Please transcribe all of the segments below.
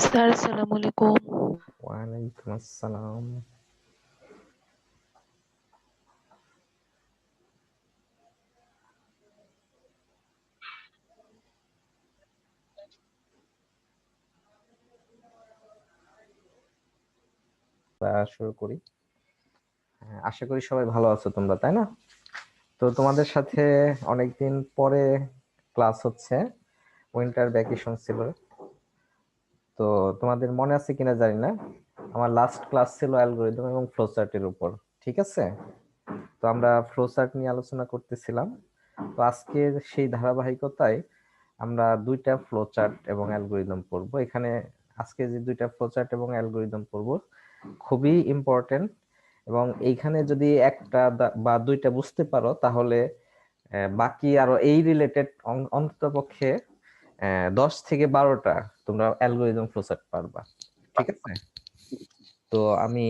Sir আসসালামু আলাইকুম। ওয়ালাইকুম আসসালাম। শুরু করি। আশা করি সবাই ভালো আছো তোমরা, তাই না? তো তোমাদের সাথে অনেকদিন পরে ক্লাস হচ্ছে, উইন্টার ভ্যাকেশন ছিল। তো তোমাদের মনে আছে কিনা জানি না, আমার লাস্ট ক্লাস ছিল অ্যালগরিদম এবং ফ্লোচার্টের উপর। ঠিক আছে, তো আমরা ফ্লোচার্ট নিয়ে আলোচনা করতেছিলাম। তো আজকের সেই ধারাবাহিকতায় আমরা দুইটা ফ্লোচার্ট এবং অ্যালগরিদম পড়বো এখানে। আজকে যে দুইটা ফ্লোচার্ট এবং অ্যালগরিদম পড়বো খুবই ইম্পর্টেন্ট, এবং এইখানে যদি একটা বা দুইটা বুঝতে পারো তাহলে বাকি আরো এই রিলেটেড অন্ততপক্ষে 10 থেকে 12টা তোমরা অ্যালগরিদম ফ্লোচার্ট পারবা। ঠিক আছে, তো আমি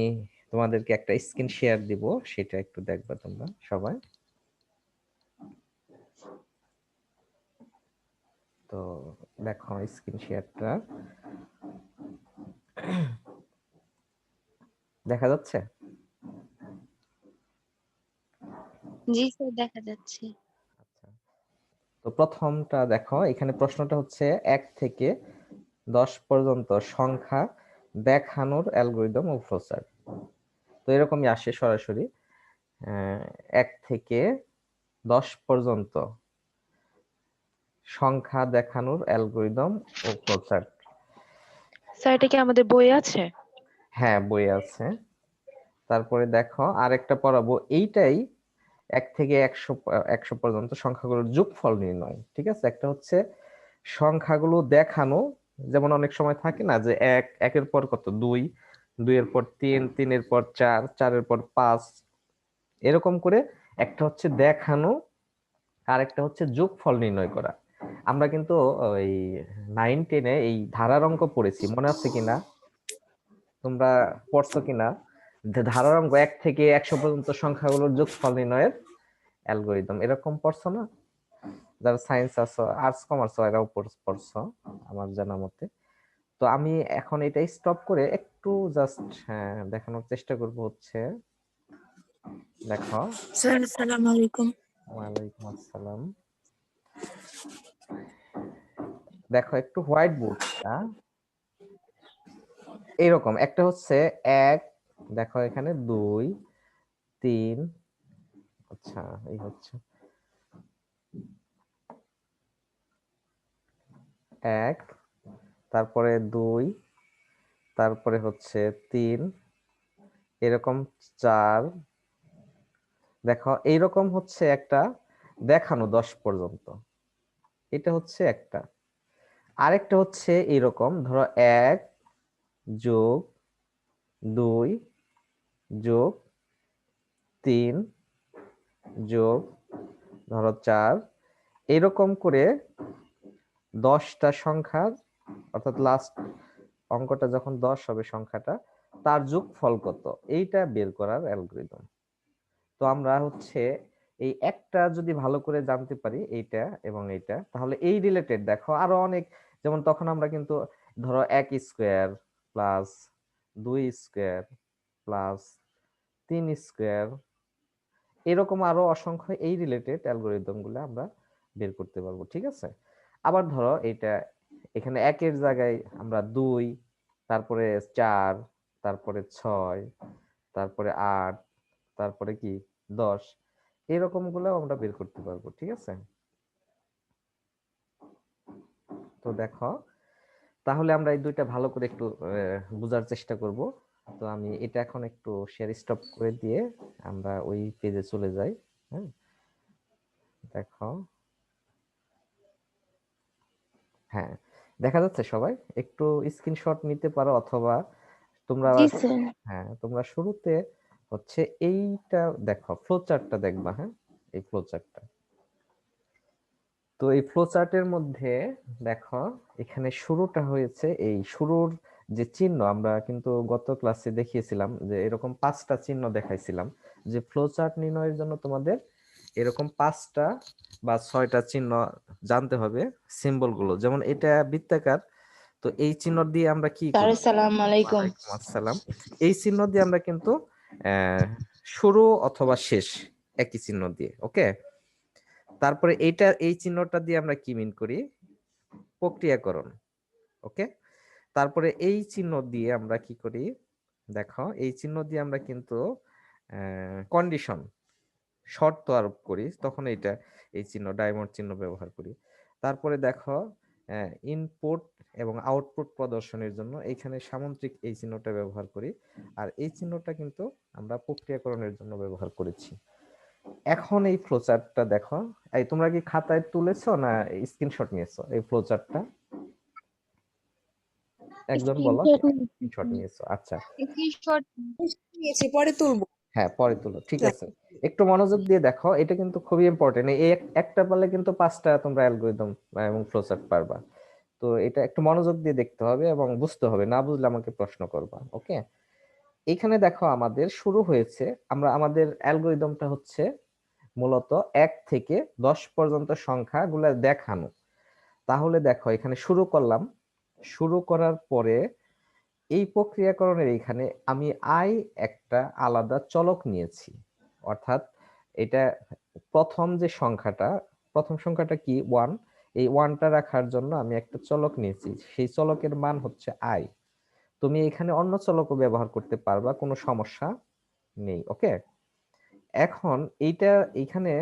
তোমাদেরকে একটা স্ক্রিন শেয়ার দিব, সেটা একটু দেখবা তোমরা সবাই। তো দেখো স্ক্রিন শেয়ারটা দেখা যাচ্ছে? জি স্যার, দেখা যাচ্ছে। আচ্ছা, তো প্রথমটা দেখো, এখানে প্রশ্নটা হচ্ছে 1 থেকে 10 পর্যন্ত সংখ্যা দেখানোর অ্যালগরিদম ও ফ্লোচার্ট। তো এরকমই আসে সরাসরি 1 থেকে 10 পর্যন্ত সংখ্যা দেখানোর অ্যালগরিদম ও ফ্লোচার্ট। স্যার, এটা কি আমাদের বই আছে? হ্যাঁ, বই আছে। তারপরে দেখো আরেকটা পড়াবো, এইটাই 1 থেকে 100 পর্যন্ত সংখ্যাগুলোর যোগফল নির্ণয়। ঠিক আছে, একটা হচ্ছে সংখ্যাগুলো দেখানো, যেমন অনেক সময় থাকে না যে একের পর কত, দুই, দুইয়ের পর তিন, তিনের পর চার, চারের পর পাঁচ, এরকম করে একটা হচ্ছে দেখানো, আর একটা হচ্ছে যোগফল নির্ণয় করা। আমরা কিন্তু ওই 9-10-এ এই ধারার অঙ্ক পড়েছি, মনে আছে কিনা, তোমরা পড়ছো কিনা? ধারার অঙ্ক 1 থেকে 100 পর্যন্ত সংখ্যাগুলোর যোগফল নির্ণয়ের অ্যালগরিদম, এরকম পড়ছো না? যারা সায়েন্স আছো, আর্টস, কমার্স, এরাও পড়ছো আমার জানা মতে। তো আমি এখন এটা স্টপ করে একটু জাস্ট দেখানোর চেষ্টা করব হচ্ছে, দেখো। স্যার আসসালামু আলাইকুম। ওয়ালাইকুম আসসালাম। দেখো একটু হোয়াইট বোর্ডটা এইরকম, একটা হচ্ছে এক, দেখো এখানে দুই, তিন, আচ্ছা এই হচ্ছে এক, তারপরে দুই, তারপরে হচ্ছে তিন, এরকম চার, দেখো এইরকম হচ্ছে একটা দেখানো 10 পর্যন্ত, এটা হচ্ছে একটা। আরেকটা হচ্ছে এইরকম, ধরো এক যোগ দুই যোগ তিন যোগ ধরো চার, এরকম করে 10টা সংখ্যার, অর্থাৎ লাস্ট অঙ্কটা যখন 10 হবে সংখ্যাটা, তার যোগফল কত, এইটা বের করার অ্যালগরিদম। তো আমরা হচ্ছে এই একটা যদি ভালো করে জানতে পারি, এইটা এবং এইটা, তাহলে এই রিলেটেড দেখো আরো অনেক, যেমন তখন আমরা কিন্তু ধরো 1 square plus 2 square plus 3 square, এরকম আরো অসংখ্য এই রিলেটেড অ্যালগরিদম গুলো আমরা বের করতে পারবো। ঠিক আছে, আবার ধরো এটা, এখানে একের জায়গায় আমরা দুই, তারপরে চার, তারপরে ছয়, তারপরে আট, তারপরে কি 10, এরকম গুলো আমরা বের করতে পারবো। ঠিক আছে, তো দেখো তাহলে আমরা এই দুইটা ভালো করে একটু বোঝার চেষ্টা করব। তো আমি এটা এখন একটু শেয়ার স্টপ করে দিয়ে আমরা ওই পেজে চলে যাই। হ্যাঁ, দেখো, হ্যাঁ দেখা যাচ্ছে সবাই? একটু স্ক্রিনশট নিতে পারো, অথবা তোমরা, জি স্যার। হ্যাঁ তোমরা শুরুতে হচ্ছে এইটা দেখো, ফ্লো চার্টটা দেখবা। হ্যাঁ, এই ফ্লো চার্টটা, তো এই ফ্লো চার্টের মধ্যে দেখো এখানে শুরুটা হয়েছে, এই শুরুর যে চিহ্ন আমরা কিন্তু গত ক্লাসে দেখিয়েছিলাম যে এরকম 5টা চিহ্ন দেখাইছিলাম, যে ফ্লো চার্ট নির্ণয়ের জন্য তোমাদের এরকম 5টা বা 6টা চিহ্ন জানতে হবে, সিম্বল গুলো। যেমন এটা বৃত্তাকার, তো এই চিহ্ন দিয়ে আমরা কি স্যার করি? আসসালামু আলাইকুম। ওয়ালাইকুম আসসালাম। এই চিহ্ন দিয়ে আমরা কিন্তু শুরু অথবা শেষ একই চিহ্ন দিয়ে, ওকে। তারপরে এই চিহ্নটা দিয়ে আমরা কি মিন করি? প্রক্রিয়াকরণ, ওকে। তারপরে এই চিহ্ন দিয়ে আমরা কি করি? দেখো, এই চিহ্ন দিয়ে আমরা কিন্তু কন্ডিশন, শর্ত আরোপ করি, তখন এই চিহ্ন ডায়মন্ড চিহ্ন ব্যবহার করি। তারপরে দেখো, ইনপুট এবং আউটপুট প্রদর্শনের জন্য এখানে সামন্ত্রিক এই চিহ্নটা ব্যবহার করি, আর এই চিহ্নটা কিন্তু আমরা প্রক্রিয়াকরণের জন্য ব্যবহার করেছি। এখন এই ফ্লোচার্টটা দেখো, এই তোমরা কি খাতায় তুলেছো না স্ক্রিনশট নিয়েছো এই ফ্লোচার্টটা? একজন বলো, স্ক্রিনশট নিয়েছো, আচ্ছা। স্ক্রিনশট নিয়েছি, পরে তুলবো। হ্যাঁ, পরে তুলো, ঠিক আছে। একটু মনোযোগ দিয়ে দেখো, এটা কিন্তু খুবই ইম্পর্টেন্ট। এই একটা পারলে কিন্তু 5টা তোমরা অ্যালগরিদম এবং ফ্লোচার্ট পারবা। তো এটা একটু মনোযোগ দিয়ে দেখতে হবে এবং বুঝতে হবে, না বুঝলে আমাকে প্রশ্ন করবা, ওকে। এখানে দেখো, আমাদের শুরু হয়েছে, আমাদের অ্যালগরিদমটা হচ্ছে মূলত 1 থেকে 10 পর্যন্ত সংখ্যাগুলো দেখানো। তাহলে দেখো, এখানে শুরু করলাম, শুরু করার পরে এই প্রক্রিয়াকরণের এখানে আমি একটা আলাদা চলক নিয়েছি, অর্থাৎ এটা প্রথম সংখ্যাটা কি 1, এই 1টা রাখার জন্য আমি একটা চলক নিয়েছি, সেই চলকের মান হচ্ছে আই। তুমি এখানে অন্য চলকও ব্যবহার করতে পারবা, কোনো সমস্যা নেই, ওকে। এখন এখানে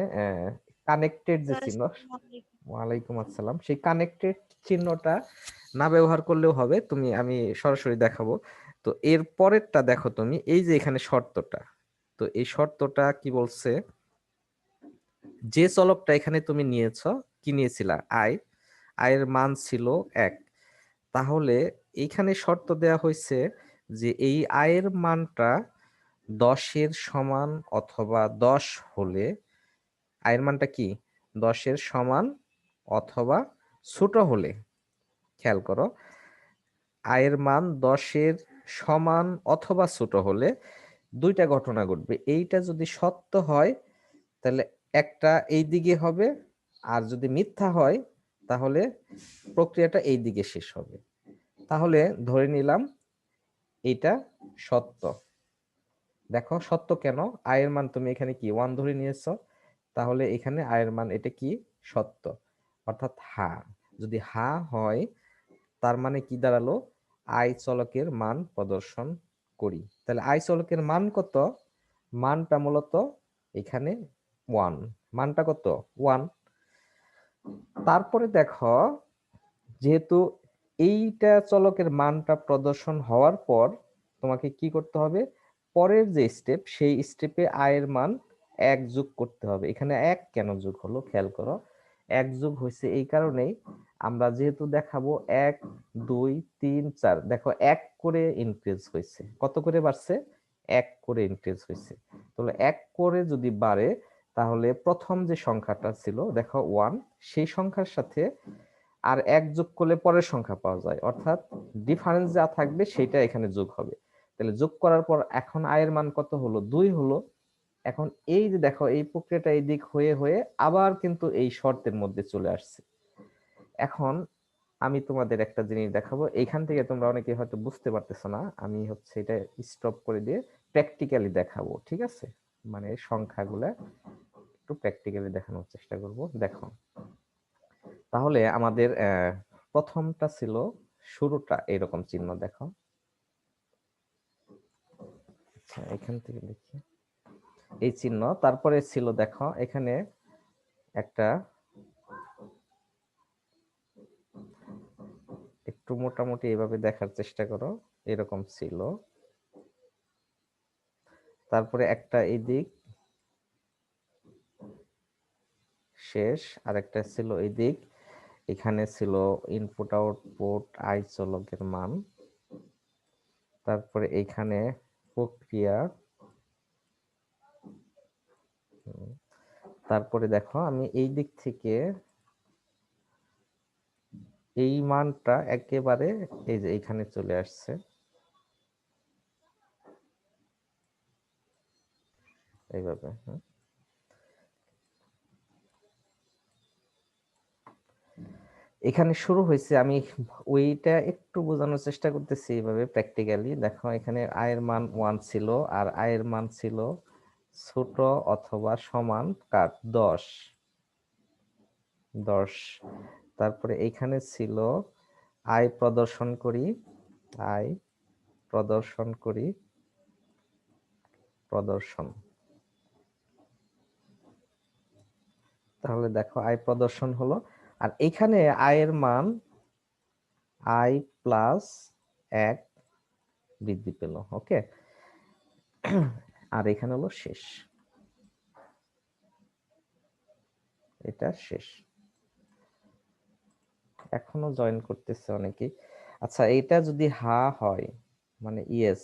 কানেক্টেড যে চিহ্ন, ওয়ালাইকুম আসসালাম, সেই কানেক্টেড চিহ্নটা না ব্যবহার করলেও হবে, আমি সরাসরি দেখাবো। তো এর পরেরটা দেখো, তুমি এই যে এখানে শর্তটা, তো এই শর্তটা কি বলছে? যে চলকটা এখানে তুমি নিয়েছো, কি নিয়েছিলা? আয়ের মান ছিল 1। তাহলে এইখানে শর্ত দেয়া হয়েছে যে এই আয়ের মানটা 10-এর সমান অথবা 10 হলে, আয়ের মানটা কি 10-এর সমান অথবা ছোট হলে, খেয়াল করো, আয়ের মান 10-এর সমান অথবা ছোট হলে দুইটা ঘটনা ঘটবে। এইটা যদি সত্য হয় তাহলে একটা এই দিকে হবে, আর যদি মিথ্যা হয় তাহলে প্রক্রিয়াটা এই দিকে শেষ হবে। তাহলে ধরে নিলাম এইটা সত্য। দেখো, সত্য কেন? আয়ের মান তুমি এখানে কি 1 ধরে নিয়েছো, তাহলে এখানে আয়ের মান এটা কি সত্য, অর্থাৎ হ্যাঁ। যদি হ্যাঁ হয়, তার মানে কি দাঁড়ালো? আই চলকের মান প্রদর্শন করি। তাহলে আই চলকের মান কত? মানটা মূলত এখানে 1। মানটা কত? 1। তারপরে দেখো, যেহেতু এইটা চলকের মানটা প্রদর্শন হওয়ার পর তোমাকে কি করতে হবে? পরের যে স্টেপ, সেই স্টেপে আয়ের মান 1 যোগ করতে হবে। এখানে 1 কেন যোগ হলো খেয়াল করো। 1 যোগ হয়েছে এই কারণেই, আমরা যেহেতু দেখাবো 1 2 3 4, দেখো 1 করে ইনক্রিজ হয়েছে। কত করে বাড়ছে? 1 করে ইনক্রিজ হয়েছে। তাহলে 1 করে যদি বাড়ে, তাহলে প্রথম যে সংখ্যাটা ছিল দেখো 1, সেই সংখ্যার সাথে আর 1 যোগ করলে পরের সংখ্যা পাওয়া যায়, অর্থাৎ ডিফারেন্স যা থাকবে সেটা এখানে যোগ হবে। তাহলে যোগ করার পর এখন আয়ের মান কত হলো? 2 হলো। এখন এই যে দেখো, এই প্রক্রিয়াটা এই দিক হয়ে হয়ে আবার কিন্তু এই শর্তের মধ্যে চলে আসছে। এখন আমি তোমাদের একটা জিনিস দেখাবো, এইখান থেকে তোমরা অনেকে হয়তো বুঝতে পারতেছো না, আমি হচ্ছে এটা স্টপ করে দিয়ে প্র্যাকটিক্যালি দেখাবো, ঠিক আছে? মানে সংখ্যাগুলা একটু প্র্যাকটিক্যালি দেখানোর চেষ্টা করব। দেখো, তাহলে আমাদের প্রথমটা ছিল, শুরুটা এরকম চিহ্ন, দেখো। আচ্ছা, এখান থেকে লিখি এই চিহ্ন। তারপরে ছিল, দেখো এখানে একটা, একটু মোটামুটি এইভাবে দেখার চেষ্টা করো, এরকম ছিল। তারপরে একটা এই দিক শেষ, আর একটা ছিল এই দিক। এখানে ছিল ইনপুট আউটপুট আই চলকের মান। তারপরে এখানে প্রক্রিয়া। তারপরে দেখো, আমি এই দিক থেকে এই মানটা একেবারে এই যে এখানে চলে আসছে, এইভাবে। এখানে শুরু হয়েছে, আমি ওইটা একটু বোঝানোর চেষ্টা করতেছি এইভাবে প্র্যাকটিক্যালি। দেখো এখানে আয়ের মান 1 ছিল, আর আয়ের মান ছিল ছোট অথবা সমান কার 10। তারপরে এইখানে ছিল আয় প্রদর্শন করি, আয় প্রদর্শন করি, প্রদর্শন। তাহলে দেখো আয় প্রদর্শন হলো, আর এখানে আয়ের মান আই প্লাস 1 বৃদ্ধি পেল। ওকে, আর এখানে হলো শেষ, এটা শেষ। এখনো জয়েন করতেছে অনেকেই। আচ্ছা, এটা যদি হা হয় মানে ইয়েস,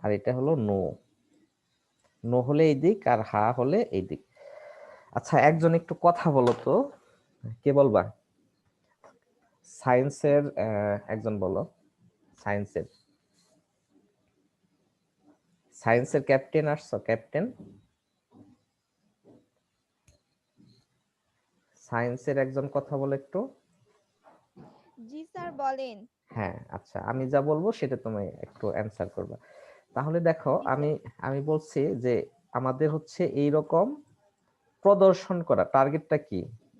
আর এটা হলো নো। নো হলে এই দিক, আর হা হলে এই দিক। আচ্ছা, একজন একটু কথা বলো তো, কে বলবা? সায়েন্সের একজন বলো। সায়েন্সের সায়েন্সের ক্যাপ্টেন আসছো? ক্যাপ্টেন সায়েন্সের একজন কথা বলো একটু। জি স্যার বলেন। হ্যাঁ, আচ্ছা, আমি যা বলবো সেটা তুমি একটু অ্যানসার করবা। তাহলে দেখো, জি স্যার। আমি আমি বলছি যে আমাদের হচ্ছে এই রকম প্রদর্শন করা, টার্গেটটা কি?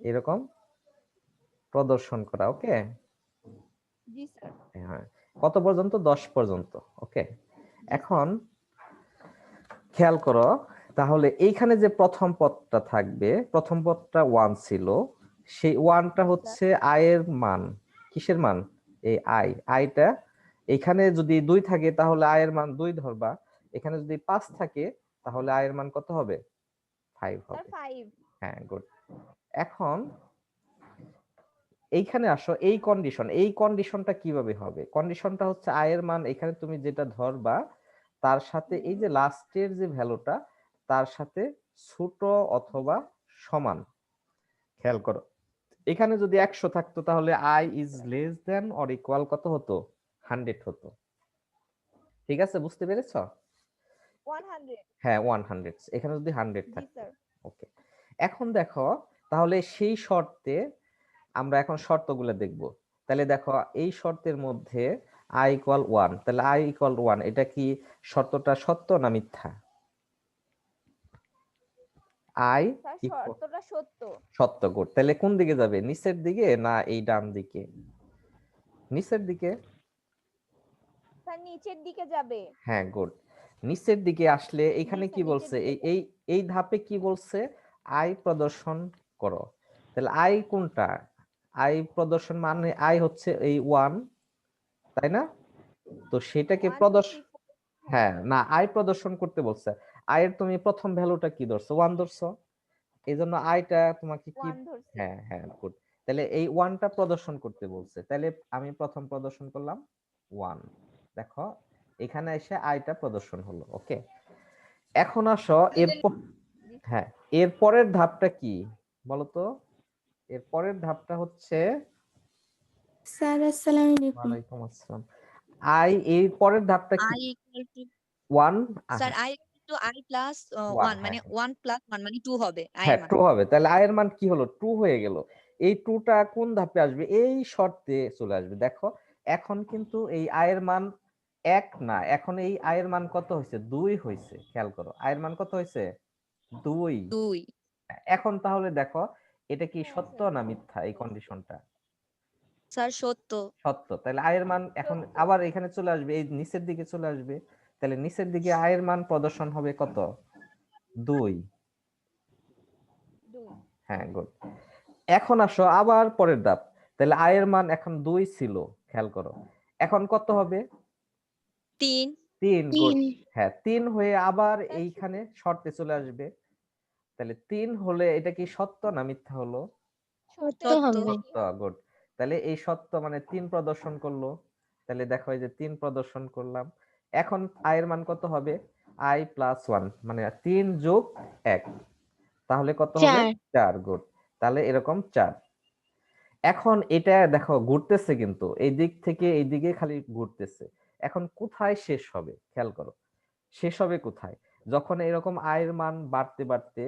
এরকম প্রদর্শন করা। ওকে, জি স্যার। হ্যাঁ, কত পর্যন্ত? 10 পর্যন্ত। ওকে, এখন খেয়াল করো, তাহলে এইখানে যে প্রথম পদটা থাকবে, প্রথম পদটা 1 ছিল, সেই 1টা হচ্ছে আয়ের মান। কিসের মান? এই আয়টা। এখানে যদি 2 থাকে তাহলে আয়ের মান 2 ধরবা, এখানে যদি 5 থাকে তাহলে আয়ের মান কত হবে? 5 স্যার হবে। 5। হ্যাঁ, গুড। এখন এইখানে আসো, এই কন্ডিশনটা কিভাবে হবে? কন্ডিশনটা হচ্ছে আয়ের মান এখানে তুমি যেটা ধরবা তার সাথে এই যে লাস্টের যে ভ্যালুটা তার সাথে ছোট অথবা সমান। খেয়াল করো, এখানে যদি 100 থাকতো তাহলে I is less than or equal কত হতো? 100 হতো। ঠিক আছে, বুঝতে পেরেছো? 100। হ্যাঁ, 100। এখানে যদি 100 জি থাকতো। স্যার। ওকে, এখন দেখো, তাহলে সেই শর্তে আমরা এখন শর্তগুলো দেখব। তাহলে দেখো, এই শর্তের মধ্যে i ইকুয়াল 1, তাহলে i ইকুয়াল 1, এটা কি শর্তটা সত্য না মিথ্যা? i স্যার ইকুয়াল শর্তটা সত্য। সত্য। গুড। তাহলে কোন দিকে যাবে? নিচের দিকে না এই ডান দিকে? নিচের দিকে। স্যার নিচের দিকে যাবে। হ্যাঁ, গুড। নিচের দিকে আসলে এখানে জি কি স্যার, নিচের বলছে? দিকে এই যাবে। এই এই ধাপে কি বলছে? আই প্রদর্শন করো। তাহলে আই কোনটা? আই প্রদর্শন মানে আই হচ্ছে এই 1, তাই না? তো সেটাকে 1 2 প্রদর্শন, 3 4। হ্যাঁ, না, আয় প্রদর্শন করতে বলছে। আয়ের তুমি প্রথম ভ্যালুটা কি ধরছো? 1 ধরছো, এই জন্য আয়টা তোমাকে কি? 1 ধরছি। হ্যাঁ হ্যাঁ, গুড। তাহলে এই 1টা প্রদর্শন করতে বলছে, তাহলে আমি প্রথম প্রদর্শন করলাম 1। দেখো, এখানে এসে আয়টা প্রদর্শন হলো। ওকে, এখন আসো এরপর। জি স্যার। হ্যাঁ, এর পরের ধাপটা কি বলতো? এর পরের ধাপটা হচ্ছে, স্যার আসসালামু আলাইকুম। ওয়ালাইকুম আসসালাম। এই পরের ধাপটা কি? I equal to 1। Sir I equal to I plus 1,1 মানে হ্যাঁ 1 plus 1 মানে 2 হবে I হ্যাঁ, এর মান। ট্রু হবে। তাহলে আয়ের মান কি হলো? ট্রু হয়ে গেল। এই ট্রুটা কোন ধাপে আসবে? এই শর্তে চলে আসবে। দেখো, এখন কিন্তু এই আয়ের মান 1 না, এখন এই আয়ের মান কত হয়েছে? 2 হয়েছে। খেয়াল করো, আয়ের মান কত হয়েছে? 2। 2 এখন তাহলে দেখো, এটা কি হ্যাঁ সত্য স্যার। না মিথ্যা? এই কন্ডিশনটা স্যার সত্য। সত্য। তাহলে আয়ের মান এখন সত্য। আবার এখানে চলে আসবে, এই নিচের দিকে চলে আসবে। তাহলে নিচের দিকে আয়ের মান প্রদর্শন হবে কত? 2। 2। হ্যাঁ, গুড। এখন আসো আবার পরের ধাপ। তাহলে আয়ের মান এখন 2 ছিল, খেয়াল করো, এখন কত হবে? 3 3। গুড। 3 হ্যাঁ, 3 হয়ে আবার স্যার এইখানে শর্তে চলে আসবে। তাহলে 3 হলে এটা কি সত্য না মিথ্যা হলো? সত্য শর্তের সত্য। হবে। সত্য। গুড। তাহলে এই সত্য মানে 3 প্রদর্শন করলো। তাহলে দেখো, এই যে 3 প্রদর্শন করলাম। এখন আয়ের মান কত হবে? i প্লাস 1 মানে 3 যোগ 1, তাহলে কত হবে? 4 4। গুড। তাহলে এরকম 4। এখন এটা দেখো ঘুরতেছে, কিন্তু এই দিক থেকে এই দিকে খালি ঘুরতেছে। এখন কোথায় শেষ হবে? খেয়াল করো, শেষ হবে কোথায়? যখন এরকম আয়ের মান বাড়তে বাড়তে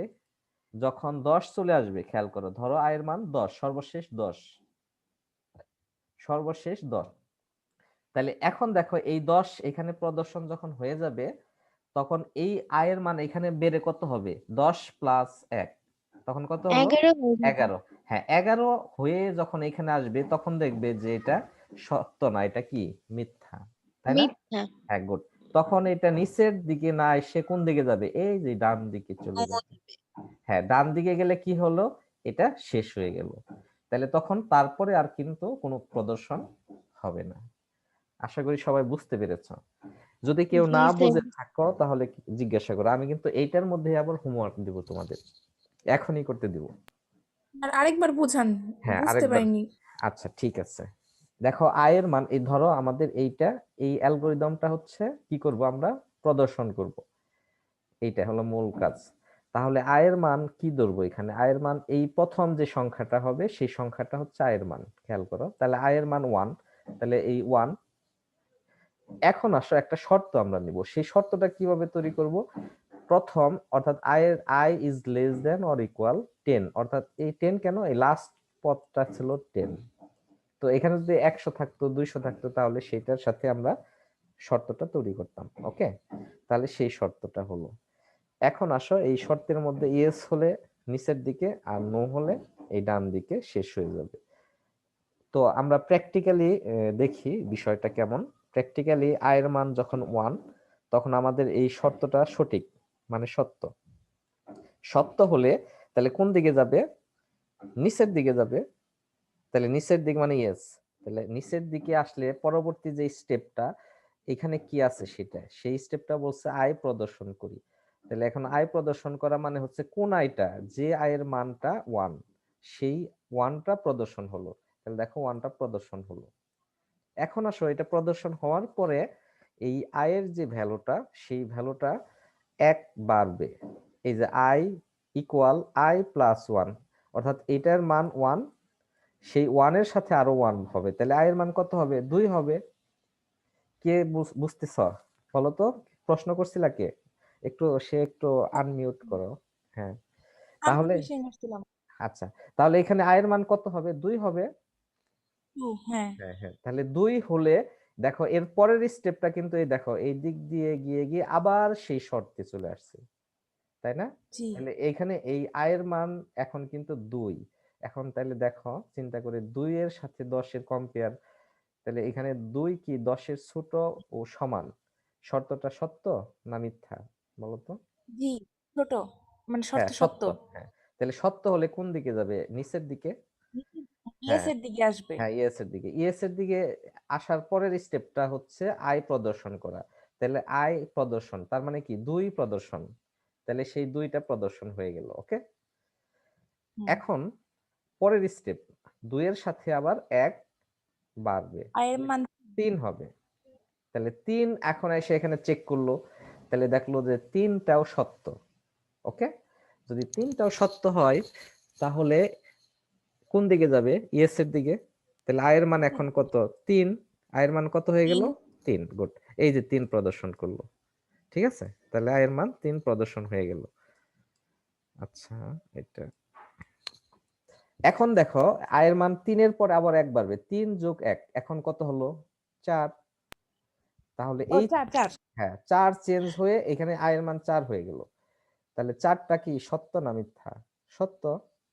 যখন 10 চলে আসবে, খেয়াল করো, ধরো i এর মান 10, সর্বশেষ 10, সর্বশেষ 10। তাহলে এখন দেখো এই 10 এখানে প্রদর্শন যখন হয়ে যাবে, তখন এই i এর মান এখানে বেড়ে কত হবে? 10 প্লাস 1, তখন কত হলো? 11 হয়ে যাবে। 11। হ্যাঁ, 11 হয়ে যখন এখানে আসবে তখন দেখবে যে এটা সত্য না, এটা কি? মিথ্যা, তাই না? মিথ্যা। হ্যাঁ, গুড। তখন এটা নিচের দিকে না এসে কোন দিকে যাবে? এই যে ডান দিকে চলে যাবে। হ্যাঁ, ডান দিকে গেলে কি হলো? এটা শেষ হয়ে গেল। তাহলে তখন তারপরে আর কিন্তু কোনো প্রদর্শন হবে না। আশা করি সবাই বুঝতে পেরেছো। যদি কেউ জি না স্যার। বুঝে থাকো তাহলে জিজ্ঞাসা করো, আমি কিন্তু এইটার মধ্যে আবার হোমওয়ার্ক দিব তোমাদের, এখনই করতে দিব। আর আরেকবার বুঝান, হ্যাঁ, বুঝতে আরেকবার। পারিনি। আচ্ছা, ঠিক আছে। দেখো i এর মান, এই ধরো আমাদের এইটা, এই অ্যালগরিদমটা হচ্ছে কি করব আমরা? প্রদর্শন করব। এইটা হলো মূল কাজ। তাহলে i এর মান কি ধরবো এখানে? i এর মান এই প্রথম যে সংখ্যাটা হবে সেই সংখ্যাটা হচ্ছে i এর মান, খেয়াল করো। তাহলে i এর মান 1, তাহলে এই 1। এখন আসো একটা শর্ত আমরা নিব, সেই শর্তটা কিভাবে তৈরি করব? প্রথম, অর্থাৎ i is less than or equal 10, অর্থাৎ এই 10 কেন? এই লাস্ট পদটা ছিল 10। তো এখানে যদি 100 থাকতো, 200 থাকতো, তাহলে সেটার সাথে আমরা শর্তটা তৈরি করতাম। ওকে, তাহলে সেই শর্তটা হলো। এখন আসো, এই শর্তের মধ্যে ইয়েস হলে নিচের দিকে আর নো হলে এই ডান দিকে শেষ হয়ে যাবে। তো আমরা প্র্যাকটিক্যালি দেখি বিষয়টা কেমন। প্র্যাকটিক্যালি i এর মান যখন 1, তখন আমাদের এই শর্তটা সঠিক, মানে সত্য। সত্য হলে তাহলে কোন দিকে যাবে? নিচের দিকে যাবে। তাহলে নিচের দিক মানে ইয়েস। তাহলে নিচের দিকে আসলে পরবর্তী যে স্টেপটা এখানে কি আছে সেটা, সেই স্টেপটা বলছে i প্রদর্শন করি। তাহলে এখন i প্রদর্শন করা মানে হচ্ছে কোন আইটা? যে i এর মানটা 1, সেই 1টা প্রদর্শন হলো। তাহলে দেখো 1টা প্রদর্শন হলো। এখন আসো, এটা প্রদর্শন হওয়ার পরে এই i এর যে ভ্যালুটা, সেই ভ্যালুটা 1 বাড়বে। এই যে i ইকুয়াল i প্লাস 1, অর্থাৎ এটার মান 1, সেই 1 এর সাথে আরো 1 হবে। তাহলে i এর মান কত হবে? 2 হবে। কে বুঝতেছ? বলো তো, প্রশ্ন করছিলা কে? একটু আনমিউট করো। হ্যাঁ, আমি তাহলে কিসে আসছিলাম? আচ্ছা, তাহলে এখানে i এর মান কত হবে? 2 হবে। হ্যাঁ, হ্যাঁ হ্যাঁ, তাহলে 2 হলে দেখো এর পরের স্টেপটা কিন্তু এই দেখো এই দিক দিয়ে গিয়ে গিয়ে আবার সেই শর্তে চলে আসছে, তাই না? জি। তাহলে এইখানে এই i এর মান এখন কিন্তু 2। এখন তাহলে দেখো চিন্তা করে 2 এর সাথে 10 এর কম্পেয়ার, তাহলে এখানে 2 কি 10 এর ছোট ও সমান? শর্তটা সত্য না মিথ্যা বলো তো? জি, ছোট, মানে হ্যাঁ, শর্ত সত্য। সত্য। হ্যাঁ, তাহলে সত্য হলে কোন দিকে যাবে? নিচের দিকে। হ্যাঁ ইয়েসের দিকে আসবে। হ্যাঁ, ইয়েস এর দিকে। ইয়েস এর দিকে আসার পরের স্টেপটা হচ্ছে i প্রদর্শন করা। তাহলে i প্রদর্শন তার মানে কি? 2 প্রদর্শন। তাহলে সেই 2টা প্রদর্শন হয়ে গেল। ওকে, হুম। এখন পরের স্টেপ, 2 এর সাথে আবার 1 বাড়বে, আয়ের মান 3 হবে। তাহলে 3 এখন এসে এখানে চেক করলো, তাহলে দেখলো যে 3টাও সত্য। ওকে, যদি 3টাও সত্য হয় তাহলে কোন দিকে যাবে? ইয়েস এর দিকে। তাহলে i এর মান এখন কত? 3। i এর মান কত হয়ে গেল? 3। গুড, এই যে 3 প্রদর্শন করলো। ঠিক আছে, তাহলে i এর মান 3 প্রদর্শন হয়ে গেল। আচ্ছা, এটা এখন দেখো i এর মান 3 এর পর আবার 1 বাড়বে। 3 যোগ 1 এখন কত হলো? 4। তাহলে ও এই 4 হ্যাঁ, 4 চেঞ্জ হয়ে এখানে i এর মান 4 হয়ে গেল। তাহলে 4টা কি সত্য না মিথ্যা? সত্য।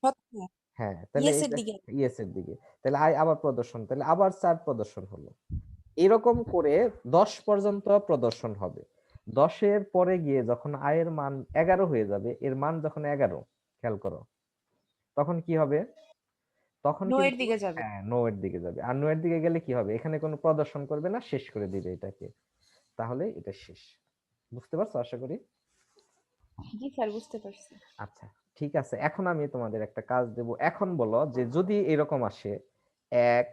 সত্য। হ্যাঁ, তাহলে ইয়েসের এটা দিকে। ইয়েস এর দিকে। তাহলে i আবার প্রদর্শন, তাহলে আবার 4 প্রদর্শন হলো। এরকম করে 10 পর্যন্ত প্রদর্শন হবে। 10 এর পরে গিয়ে যখন i এর মান 11 হয়ে যাবে, এর মান যখন 11, খেয়াল করো, তখন কি হবে? তখন নো এর কিন্তু দিকে যাবে। হ্যাঁ, নো এর দিকে যাবে। আর নো এর দিকে গেলে কি হবে? এখানে কোনো প্রদর্শন করবে না, শেষ করে দিবে এটাকে। তাহলে এটা শেষ। বুঝতে পারছো আশা করি? জি স্যার, বুঝতে পারছি। আচ্ছা, ঠিক আছে। এখন আমি তোমাদের একটা কাজ দেব। এখন বলো যে যদি এরকম আসে 1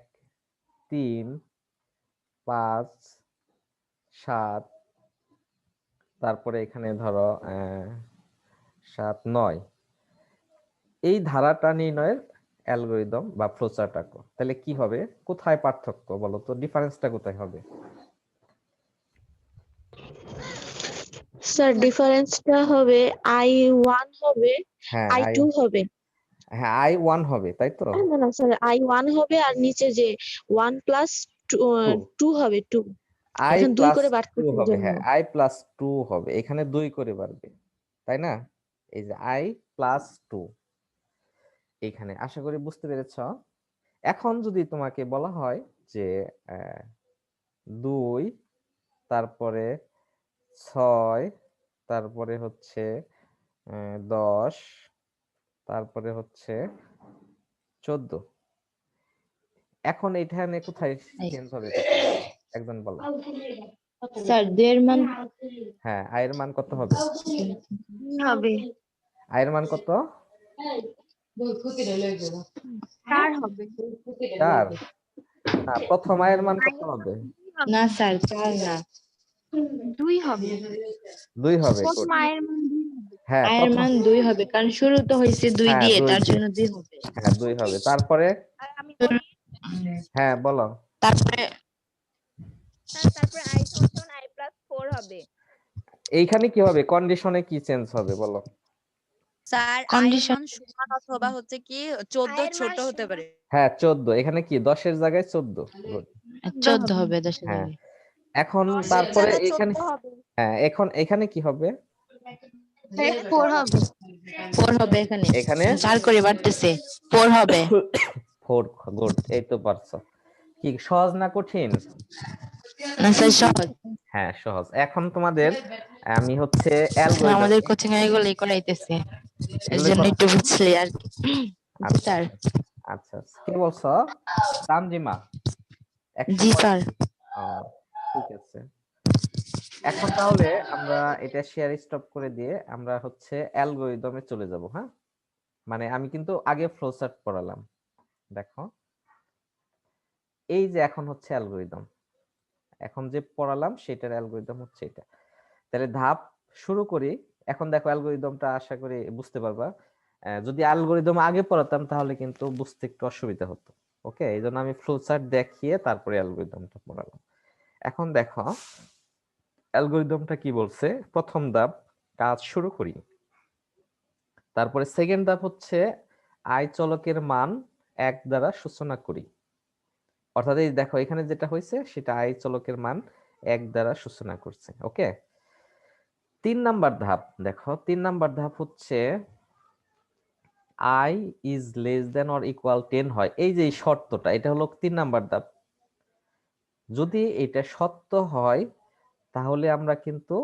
3 5 7, তারপরে এখানে ধরো 7 9, এই ধারাটা নির্ণয়ের অ্যালগরিদম বা ফ্লোচার্ট আঁকো, তাহলে কি হবে? কোথায় পার্থক্য বলো তো? ডিফারেন্সটা কোথায় হবে? স্যার ডিফারেন্সটা হবে I1 হবে হ্যাঁ I2 হবে হ্যাঁ I1 হবে তাই তো না না স্যার I1 হবে আর নিচে যে 1 প্লাস 2 হবে 2 I এখন 2 প্লাস করে 2 বাড়তেছে হবে জন্য হ্যাঁ I প্লাস 2 হবে এখানে 2 করে বাড়বে তাই না এই যে I প্লাস 2 এখানে আশা করি বুঝতে পেরেছ এখন যদি তোমাকে বলা হয় যে 2 তারপরে 6 তারপরে হচ্ছে 10 তারপরে হচ্ছে 14 এখন এখানে কোথায় চেঞ্জ হবে একজন বলো স্যার 2 এর মান হ্যাঁ I এর মান কত হবে হবে I এর মান কত 4 হবে 4 না প্রথম I এর মান কত হবে না স্যার 4 না 2 হবে 2 হবে প্রথম good আয়ের মান 2 হ্যাঁ আয়ের প্রথম মান 2 হবে কারণ শুরু তো হয়েছে 2 হ্যাঁ দিয়ে 2 তার দিয়ে জন্য 2 হবে হ্যাঁ 2 হবে তারপরে আর আমি বলি হ্যাঁ বলো তারপরে স্যার তারপরে I সমান I প্লাস 4 হবে এইখানে কি হবে কন্ডিশনে কি চেঞ্জ হবে বলো স্যার I এর কন্ডিশন মান সমান অথবা হচ্ছে কি 14 আয়ের ছোট মান হতে পারে হ্যাঁ 14 এখানে কি 10 এর জায়গায় 14 গুড 14 হবে 10 এর হ্যাঁ জায়গায় এখন 10 এর তারপরে জায়গায় এখানে 14 হবে হ্যাঁ এখন এখানে কি হবে 4 হবে 4 হবে এখানে এখানে 4 করে বাড়তেছে 4 হবে 4 গুড এই তো পারছো কি সহজ না কঠিন না স্যার সহজ হ্যাঁ সহজ এখন তোমাদের আমি হচ্ছে স্যার আমাদের অ্যালগরিদম কোচিং এ এগুলোই করাইতেছে এর এগুলোই জন্য করা- একটু বুঝলি আর কি জি আচ্ছা স্যার আচ্ছা কি বলছো তানজিমা জি স্যার ঠিক আছে এখন তাহলে আমরা এটা শেয়ার স্টপ করে দিয়ে আমরা হচ্ছে অ্যালগরিদমে চলে যাব হ্যাঁ মানে আমি কিন্তু আগে ফ্লোচার্ট পড়ালাম দেখো এই যে এখন হচ্ছে অ্যালগরিদম এখন যে পড়ালাম সেটার অ্যালগরিদম হচ্ছে এটা তাহলে ধাপ শুরু করি এখন দেখো অ্যালগরিদমটা আশা করি বুঝতে পারবা যদি অ্যালগরিদম আগে পড়াতাম তাহলে কিন্তু বুঝতে একটু অসুবিধা হতো ওকে এই জন্য আমি ফ্লোচার্ট দেখিয়ে তারপরে অ্যালগরিদমটা পড়ালাম এখন দেখো অ্যালগরিদমটা কি বলছে প্রথম ধাপ কাজ শুরু করি তারপরে সেকেন্ড ধাপ হচ্ছে আই চলকের মান 1 দ্বারা সূচনা করি অর্থাৎ এই দেখো এখানে যেটা হয়েছে সেটা আই চলকের মান 1 দ্বারা সূচনা করছে ওকে 3 নাম্বার ধাপ দেখো 3 নাম্বার ধাপ হচ্ছে I is less than or equal 10 হয় এই যে এই শর্তটা এটা হলো 3 নাম্বার ধাপ যদি এটা সত্য হয় তাহলে আমরা কিন্তু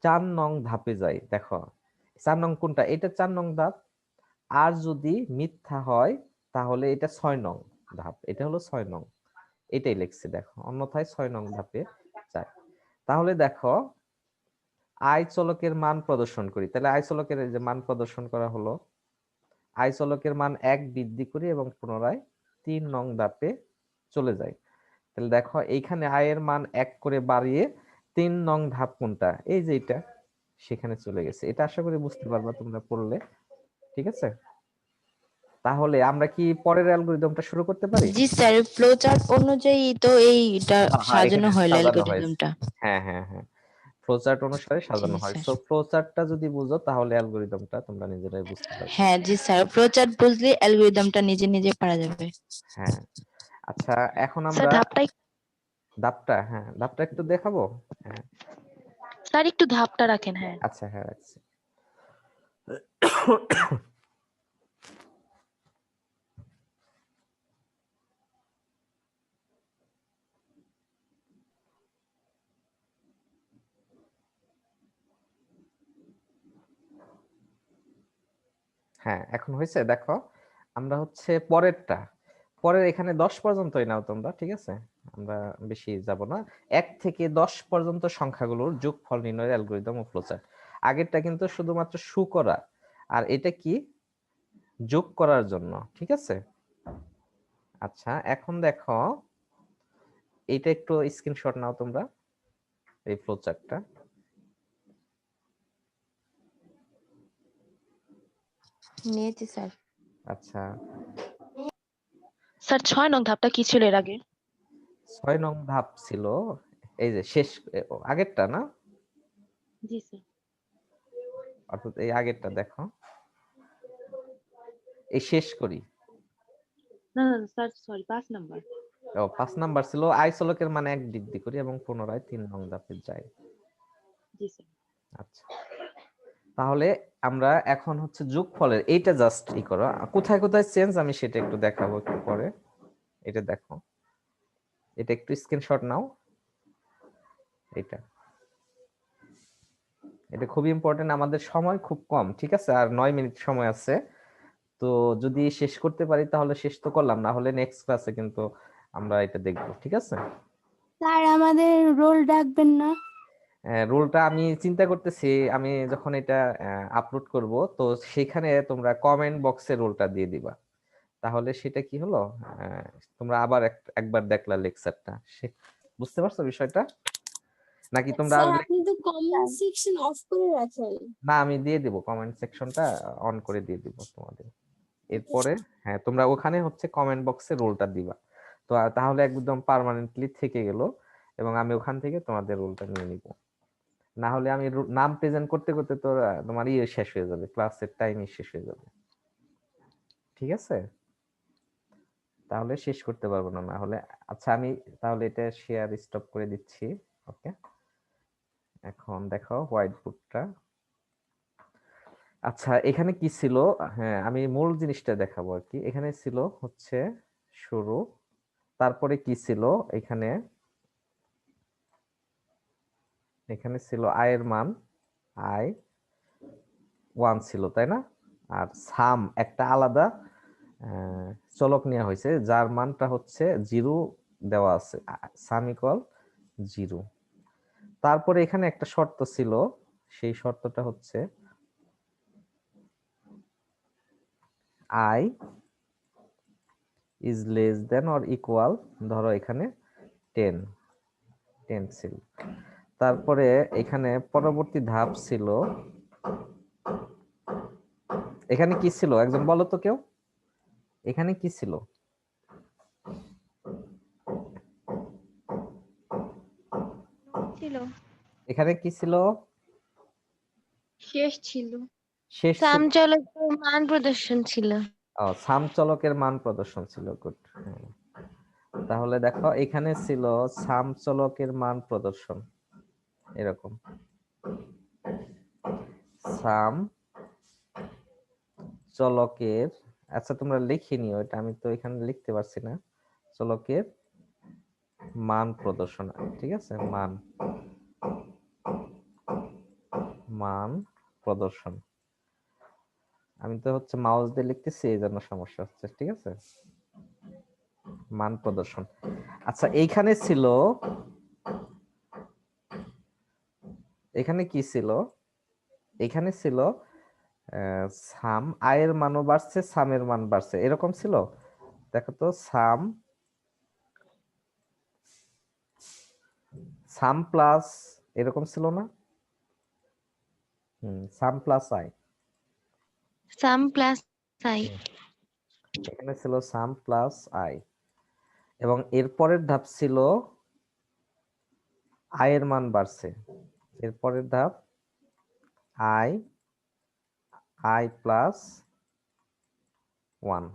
4 নং ধাপে যাই দেখো 4 নং কোনটা এটা 4 নং ধাপ আর যদি মিথ্যা হয় তাহলে এটা 6 নং ধাপ এটা হলো 6 নং এটাই লিখছি দেখো অন্যথায় 6 নং ধাপে যায় তাহলে দেখো আই চলকের মান প্রদর্শন করি তাহলে আই চলকের যে মান প্রদর্শন করা হলো আই চলকের মান 1 বৃদ্ধি করি এবং পুনরায় 3 নং ধাপে চলে যাই তাহলে দেখো এইখানে আই এর মান 1 করে বাড়িয়ে 3 নং ধাপ কোনটা এই যে এটা সেখানে চলে গেছে এটা আশা করি বুঝতে পারবা তোমরা পড়লে ঠিক আছে তাহলে আমরা কি পরের অ্যালগরিদমটা শুরু করতে পারি জি স্যার ফ্লো চার্ট অনুযায়ী তো এইটা সাজানো হয় অ্যালগরিদমটা হ্যাঁ হ্যাঁ হ্যাঁ ফ্লোচার্ট অনুসারে সাজানো জি হয় স্যার সো ফ্লোচার্টটা যদি বুঝো তাহলে অ্যালগরিদমটা তোমরা নিজেরাই বুঝতে পারবে হ্যাঁ জি স্যার ফ্লো চার্ট বুঝলে অ্যালগরিদমটা নিজে নিজে পারা যাবে হ্যাঁ আচ্ছা এখন স্যার আমরা ধাপটাই ধাপটা একটু দেখাবো হ্যাঁ স্যার একটু ধাপটা রাখেন হ্যাঁ আচ্ছা হ্যাঁ রাখছি হ্যাঁ এখন হয়েছে দেখো আমরা হচ্ছে পরের এখানে 10 পর্যন্তই নাও তোমরা ঠিক আছে আমরা বেশি যাব না 1 থেকে 10 পর্যন্ত সংখ্যাগুলোর যোগফল নির্ণয়ের অ্যালগরিদম ও ফ্লোচার্ট আগেরটা কিন্তু শুধুমাত্র শু করা আর এটা কি যোগ করার জন্য ঠিক আছে আচ্ছা এখন দেখো এইটা একটু স্ক্রিনশট নাও তোমরা এই ফ্লোচার্টটা নিয়েছি স্যার আচ্ছা স্যার 6 নং ধাপটা কি ছিল এর আগে 6 নং ধাপ ছিল এই যে শেষ আগেরটা না জি স্যার। অর্থাৎ এই আগেরটা দেখো, এই শেষ করি। না না স্যার, সরি 5 নাম্বার। ও 5 নাম্বার ছিল আই চলকের মানে এক ডিগ্রি করি এবং পুনরায় 3 নং ধাপে যাই। জি স্যার। আচ্ছা, তাহলে আমরা এখন হচ্ছে যোগফলের এইটা জাস্ট ই করো, কোথায় কোথায় চেঞ্জ আমি সেটা একটু দেখাবো একটু পরে। এটা দেখো, এটা একটু স্ক্রিনশট নাও। এটা এটা খুবই ইম্পর্টেন্ট, আমাদের সময় খুব কম, ঠিক আছে, আর 9 মিনিট সময় আছে। তো যদি শেষ করতে পারি তাহলে শেষ তো করলাম, না হলে নেক্সট ক্লাসে কিন্তু আমরা এটা দেখবো, ঠিক আছে। স্যার আমাদের রোল ডাকবেন না? রোলটা আমি চিন্তা করতেছি, আমি যখন এটা আপলোড করব তো সেখানে তোমরা কমেন্ট বক্সে রোলটা দিয়ে দিবা, তাহলে সেটা কি হলো, তোমরা আবার একবার দেখলা লেকচারটা, বুঝতে পারছো বিষয়টা নাকি তোমরা স্যার আপনি তো কমেন্ট সেকশন অফ করে রাখেন। না, আমি দিয়ে দিব কমেন্ট সেকশনটা অন করে দিয়ে দিব তোমাদের। এরপরে হ্যাঁ, তোমরা ওখানে হচ্ছে কমেন্ট বক্সে রোলটা দিবা, তো তাহলে একদম পার্মানেন্টলি থেকে গেল এবং আমি ওখান থেকে তোমাদের রোলটা নিয়ে নিব। না হলে আমি নাম প্রেজেন্ট করতে করতে তো তোমার ইয়ে শেষ হয়ে যাবে, ক্লাসের টাইমই শেষ হয়ে যাবে, ঠিক আছে, তাহলে শেষ করতে পারবো না হলে। আচ্ছা, আমি তাহলে এটা শেয়ার স্টপ করে দিচ্ছি। ওকে, এখন দেখো হোয়াইট বোর্ডটা। আচ্ছা, এখানে কি ছিল, হ্যাঁ আমি মূল জিনিসটা দেখাবো আর কি। এখানে ছিল হচ্ছে শুরু, তারপরে কি ছিল এখানে, এখানে ছিল আয়ের মান, আয় 1 ছিল তাই না, আর সাম একটা আলাদা চলক নেওয়া হয়েছে যার মানটা হচ্ছে 0 দেওয়া আছে, সাম ইকুয়াল 0। তারপরে এখানে একটা শর্ত ছিল, সেই শর্তটা হচ্ছে i is less than or equal, ধরো এখানে 10 ছিল। তারপরে এখানে পরবর্তী ধাপ ছিল, এখানে কি ছিল একজন বলো তো কেউ, এখানে কি ছিল, ছিল এখানে কি ছিল, শেষ ছিল। শেষ ছিল, সামচলকের মান প্রদর্শন ছিল। সাম চলকের মান প্রদর্শন ছিল, গুড। তাহলে দেখো এখানে ছিল সাম চলকের মান প্রদর্শন, এরকম সাম চলকের, আচ্ছা তোমরা লিখে নিও এটা, আমি তো এখানে লিখতে পারছি না, চলকের মান প্রদর্শন, ঠিক আছে, মান প্রদর্শন। আমি তো হচ্ছে মাউস দিয়ে লিখতেছি এই জন্য সমস্যা হচ্ছে, ঠিক আছে, মান প্রদর্শন। আচ্ছা, এইখানে ছিল, এখানে কি ছিল, এখানে ছিল সাম, আয়ের মানও বাড়ছে, সামের মান বাড়ছে, এরকম ছিল। দেখো তো, সাম প্লাস এরকম ছিল না, সাম plus I, some plus I. এখানে ছিল সাম প্লাস আই, এবং এরপরের ধাপ ছিল আয়ের মান বাড়ছে, এরপরের ধাপ আই প্লাস 1,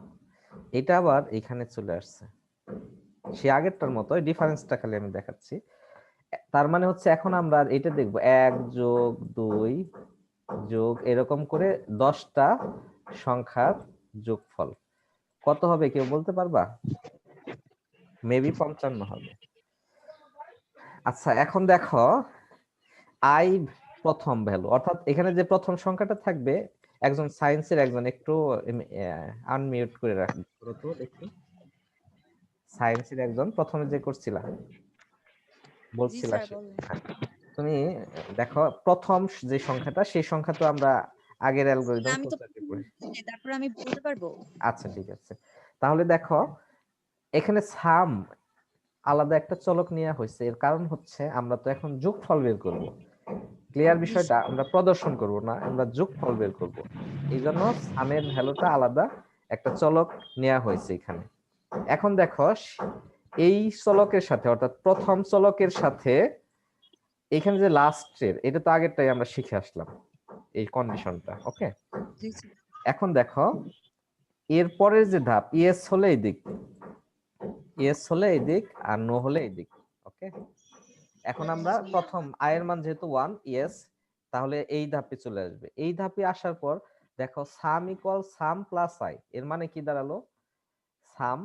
এটা আবার এখানে চলে আসছে, সে আগেরটার মতো, ডিফারেন্সটা খালি আমি দেখাচ্ছি। তার মানে হচ্ছে এখন আমরা এটা দেখবো 1 যোগ 2 যোগ এরকম করে 10টা সংখ্যার যোগফল কত হবে কেউ বলতে পারবা? মেবি 55 হবে। আচ্ছা, এখন দেখো আই প্রথম ভ্যালু, অর্থাৎ এখানে যে প্রথম সংখ্যাটা থাকবে, একজন সায়েন্সের একজন একটু আনমিউট করে রাখবে তো দেখি, সায়েন্সের একজন প্রথমে যে করছিলা বলছিলা, তুমি দেখো প্রথম যে সংখ্যাটা, সেই সংখ্যা তো আমরা আগের অ্যালগরিদম আমি তো করি। তারপর আমি বলতে পারবো। আচ্ছা ঠিক আছে, তাহলে দেখো এখানে সাম আলাদা একটা চলক নেওয়া হয়েছে, এর কারণ হচ্ছে আমরা তো এখন যোগফল বের করব, ক্লিয়ার বিষয়টা, আমরা প্রদর্শন করব না, আমরা যোগফল বের করব, এই জন্য সামের ভ্যালুটা আলাদা একটা চলক নেওয়া হয়েছে এখানে। এখন দেখো এই চলকের সাথে, অর্থাৎ প্রথম চলকের সাথে এখানে যে লাস্টের, এটা তো আগেরটাই আমরা শিখে আসলাম এই কন্ডিশনটা। ওকে, জি স্যার। এখন দেখো এর পরের যে ধাপ, ইয়েস হলে এই দিক, ইয়েস হলে এই দিক, আর নো হলে এই দিক। ওকে, এখন আমরা প্রথম আয়ের মান যেহেতু 1, ইয়েস, তাহলে এই ধাপে চলে আসবে। এই ধাপে আসার পর দেখো sum equal sum plus I, এর মানে কি দাঁড়ালো? Sum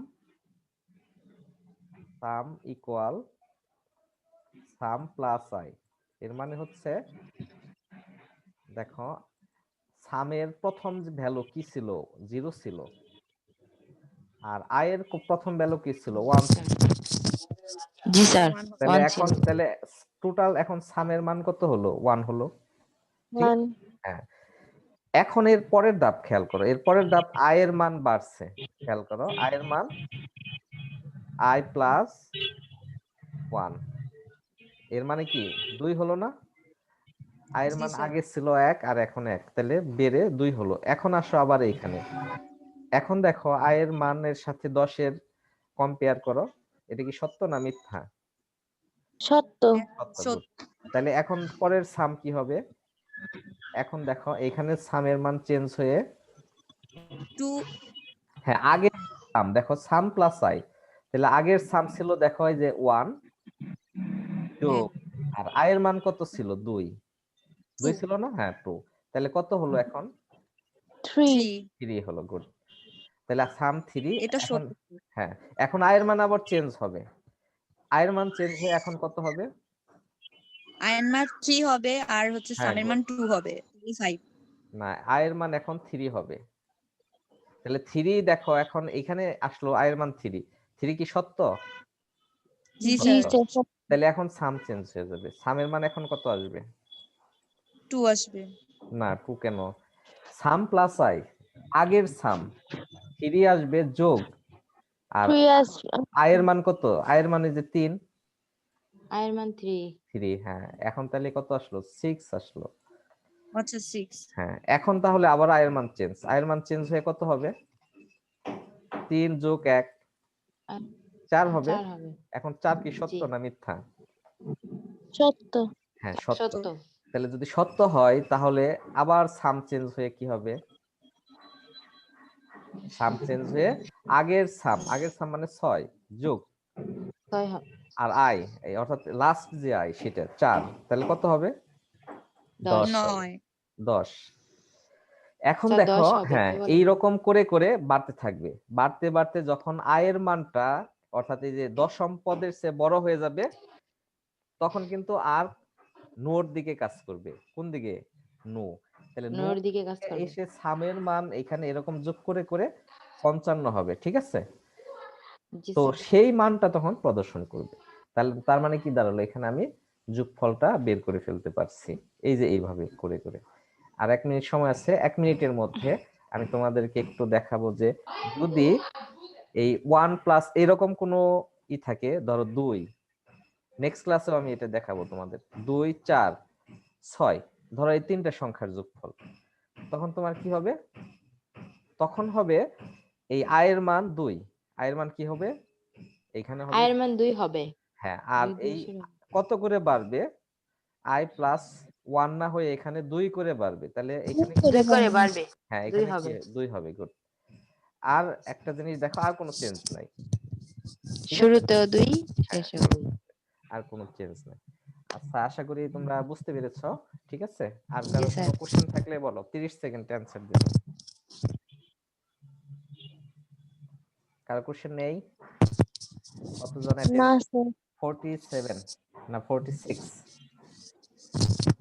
sum equal sum plus I, এর মানে হচ্ছে দেখো সামের প্রথম যে ভ্যালু কি ছিল, 0 ছিল, আর আয়ের প্রথম ভ্যালু কি ছিল, 1 ছিল। জি স্যার, তাহলে 1 এখন ছিল। তাহলে টোটাল এখন সামের মান কত হলো? 1 হলো। ঠিক আছে? 1 হ্যাঁ, এখন এর পরের ধাপ খেয়াল করো, এর পরের ধাপ আয়ের মান বাড়ছে। খেয়াল করো আয়ের মান আই প্লাস 1, এর মানে কি 2 হলো না? আয়ের জি মান স্যার। আগে ছিল 1 আর এখন 1, তাহলে বেড়ে 2 হলো। এখন আসো আবার এইখানে, এখন দেখো আয়ের মানের সাথে 10 এর কম্পেয়ার করো, এটা কি সত্য না মিথ্যা? সত্য। সত্য, গুড। সত্য। তাহলে এখন পরের সাম কি হবে? এখন দেখো এখানে সামের মান চেঞ্জ হয়ে, 2 হ্যাঁ আগের সাম দেখো সাম প্লাস আই, তাহলে আগের সাম ছিল দেখো এই যে 1 যোগ, আর আয়ের মান কত ছিল? 2 2 ছিল না? হ্যাঁ 2, তাহলে কত হলো এখন? 3 3। 3 হলো, গুড। তাহলে সাম 3। এটা এখন সত্য। হ্যাঁ, এখন আয়ের মান আবার চেঞ্জ হবে, আয়ের মান চেঞ্জ হয়ে এখন কত হবে? আয়ের মান 3 হবে আর হচ্ছে হ্যাঁ সামের good. মান 2 হবে। 5। না, আয়ের মান এখন 3 হবে। তাহলে 3 দেখো এখন এখানে আসলো আয়ের মান 3, 3 কি সত্য? জি জি স্যার। স্যার সত্য। তাহলে এখন সাম চেঞ্জ হয়ে যাবে, সামের মান এখন কত আসবে? 2 আসবে। না 2 কেন? সাম প্লাস আই, আগের সাম 3 আসবে যোগ, আর 3 আয়ের মান কত? আয়ের মান এই যে 3, আয়ের মান 3 3, হ্যাঁ এখন তাহলে কত আসলো? 6 আসলো। আচ্ছা 6। হ্যাঁ, এখন তাহলে আবার আয়ের মান চেঞ্জ, আয়ের মান চেঞ্জ হয়ে কত হবে? 3 যোগ 1, 4 হবে। 4 হবে। এখন 4 কি সত্য জি না মিথ্যা? সত্য। হ্যাঁ সত্য। সত্য। তাহলে যদি সত্য হয় তাহলে আবার সাম চেঞ্জ হয়ে কি হবে? সাম চেঞ্জ হয়ে আগের সাম মানে 6 যোগ, 6 হবে। আর আই এই অর্থাৎ লাস্ট যে আই সেটা 4, তাহলে কত হবে? 10 হবে। 9। 10। এখন স্যার দেখো 10 হবে হ্যাঁ কি বলেন? এই রকম করে করে বাড়তে থাকবে, বাড়তে বাড়তে যখন আয়ের মানটা অর্থাৎ এই যে দশম পদের চেয়ে বড় হয়ে যাবে, তখন কিন্তু আর নোর দিকে কাজ করবে। কোন দিকে? নো। তাহলে নো নোর দিকে কাজ করবে। এসে সামের মান এখানে এরকম যোগ করে করে 55 হবে, ঠিক আছে? জি তো স্যার। সেই মানটা তখন প্রদর্শন করবে। তাহলে তার মানে কি দাঁড়ালো? এখানে আমি যোগফলটা বের করে ফেলতে পারছি, এই যে এইভাবে করে করে। আর 1 মিনিট সময় আছে, 1 মিনিটের মধ্যে আমি তোমাদেরকে একটু দেখাবো যে যদি এই 1 প্লাস এরকম কোনো থাকে, ধরো 2, নেক্সট ক্লাসেও আমি এটা দেখাবো তোমাদের, 2 4 6, ধরো এই তিনটা সংখ্যার যোগফল, তখন তোমার কি হবে? তখন হবে এই আয়ের মান 2, আয়ের মান কি হবে? এখানে হবে, আয়ের মান 2 হবে। হ্যাঁ, আর 2 এই দিয়ে কত করে বাড়বে? আই প্লাস 1 না হয়ে এখানে 2 করে বাড়বে, তাহলে এখানে কি? 2 করে বাড়বে। হ্যাঁ 2 এখানে কি? হবে। 2 হবে, গুড। আর একটা জিনিস দেখো, আর কোনো চেঞ্জ নাই, ঠিক আছে? শুরুতেও 2 হ্যাঁ, শেষেও 2। আর কোনো চেঞ্জ নাই। আচ্ছা, আশা করি তোমরা বুঝতে পেরেছো, ঠিক আছে? আর জি কারো স্যার। কোনো কোশ্চেন থাকলে বলো, 30 সেকেন্ড অ্যানসার দিও। কারো কোশ্চেন নেই? কতজন না অ্যাটেন্ড? স্যার। 47 না 46?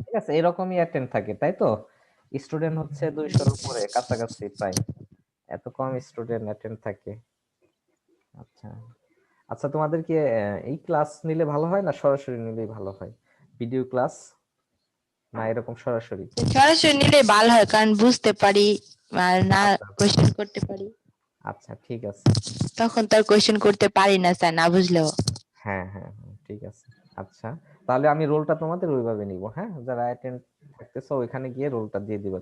ঠিক আছে, এরকমই অ্যাটেন্ড থাকে, তাই তো? স্টুডেন্ট হচ্ছে 200 এর উপরে কাছাকাছি প্রায়, এত কম স্টুডেন্ট অ্যাটেন্ড থাকে। আচ্ছা আচ্ছা, তোমাদের কি এই ক্লাস নিলে ভালো হয় না সরাসরি নিলেই ভালো হয়? ভিডিও ক্লাস না এরকম সরাসরি? সরাসরি নিলে ভালো হয়, কারণ বুঝতে পারি আর না আচ্ছা কোশ্চেন করতে পারি। আচ্ছা, ঠিক আছে। তখন তো আর কোশ্চেন করতে পারি না স্যার, না বুঝলেও। হ্যাঁ হ্যাঁ হ্যাঁ, ঠিক আছে। আচ্ছা, তাহলে আমি রোলটা তোমাদের ওইভাবে নিব, হ্যাঁ? যারা অ্যাটেন্ড থাকতেছো ওইখানে গিয়ে রোলটা দিয়ে দিবা।